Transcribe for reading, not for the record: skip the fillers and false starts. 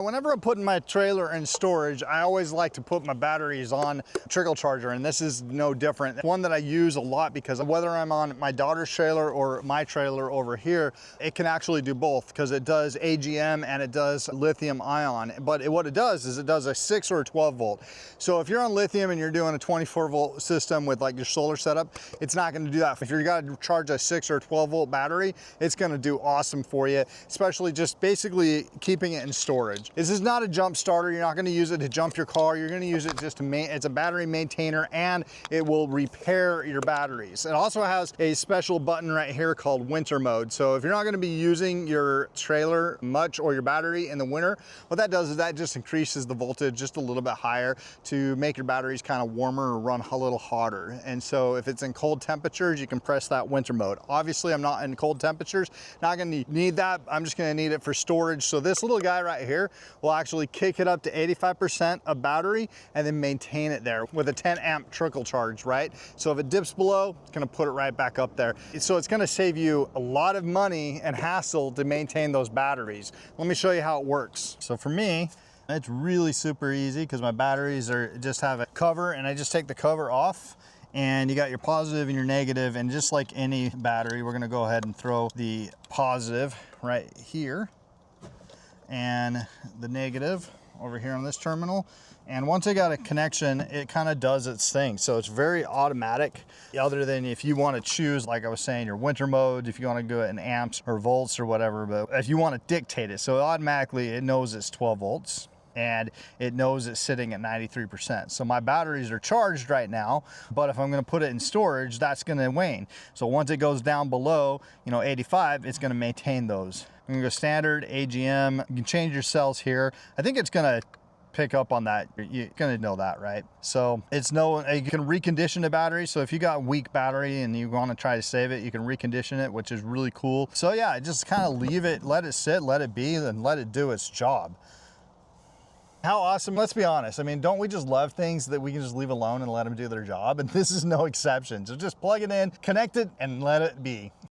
Whenever I'm putting my trailer in storage, I always like to put my batteries on Trickle charger, and this is no different. One that I use a lot because whether I'm on my daughter's trailer or my trailer over here, it can actually do both because it does AGM and it does lithium ion. But what it does is it does a 6 or a 12 volt. So if you're on lithium and you're doing a 24 volt system with like your solar setup, it's not going to do that. If you're got to charge a 6 or 12 volt battery, it's going to do awesome for you, especially just basically keeping it in storage. This is not a jump starter. You're not going to use it to jump your car. You're going to use it just to it's a battery maintainer, and it will repair your batteries. It also has a special button right here called winter mode. So if you're not going to be using your trailer much or your battery in the winter, what that does is that just increases the voltage just a little bit higher to make your batteries kind of warmer or run a little hotter. And so if it's in cold temperatures, you can press that winter mode. Obviously, I'm not in cold temperatures, not going to need that. I'm just going to need it for storage. So this little guy right here will actually kick it up to 85% of battery and then maintain it there with a 10 amp trickle charge, right? So if it dips below, it's going to put it right back up there. So it's going to save you a lot of money and hassle to maintain those batteries. Let me show you how it works. So for me, it's really super easy because my batteries just have a cover, and I just take the cover off, and you got your positive and your negative, and just like any battery, we're going to go ahead and throw the positive right here and the negative over here on this terminal. And once I got a connection, it kind of does its thing. So it's very automatic, other than if you want to choose, like I was saying, your winter mode, if you want to do it in amps or volts or whatever, but if you want to dictate it, so automatically it knows it's 12 volts. And it knows it's sitting at 93%. So my batteries are charged right now, but if I'm going to put it in storage, that's going to wane. So once it goes down below, 85, it's going to maintain those. I'm going to go standard, AGM. You can change your cells here. I think it's going to pick up on that. You're going to know that, right? So you can recondition the battery. So if you got weak battery and you want to try to save it, you can recondition it, which is really cool. So yeah, just kind of leave it, let it sit, let it be, and let it do its job. How awesome. Let's be honest. I mean, don't we just love things that we can just leave alone and let them do their job? And this is no exception. So just plug it in, connect it, and let it be.